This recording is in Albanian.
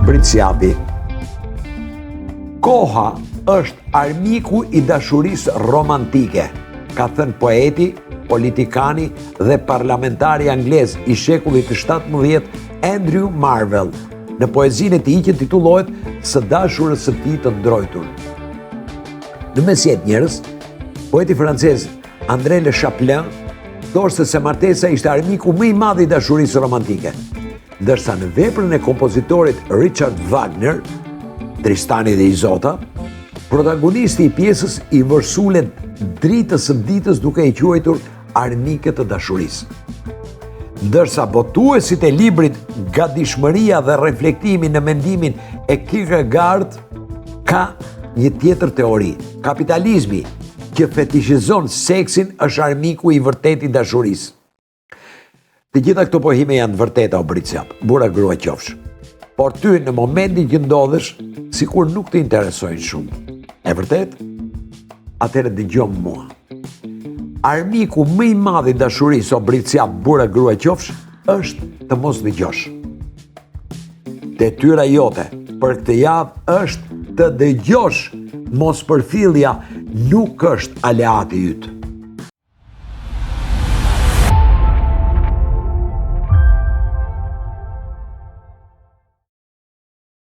Briciapi. Koha është armiku i dashurisë romantike, ka thënë poeti, politikani dhe parlamentari anglez i shekullit të 17 Andrew Marvell në poezinë e tij që titullohet Së dashurës së tij të ndrojtur. Në mesjet njerëz, poeti francez André Le Chaplin thoshte se martesa ishte armiku më i madh i dashurisë romantike, ndërsa në veprën e kompozitorit Richard Wagner, Tristani dhe Izota, protagonisti i pjesës i vërsulet dritës së ditës duke i quajtur armike të dashurisë. Ndërsa botuesit e librit Gatishmëria dhe reflektimi në mendimin e Kierkegaard ka një tjetër teori. Kapitalizmi që fetishizon seksin është armiku i vërtet i dashurisë. Të gjitha këto pohime janë vërteta o Briciap, burra grua qofsh. Por ty në momentin që ndodhesh, sikur nuk të interesojnë shumë. E vërtet? Atëherë dëgjom mua. Armiku më i madh i dashurisë o Briciap, burra grua qofsh, është të mos dëgjosh. Detyra jote për këtë javë është të dëgjosh, mos përfillja nuk është aleati yt.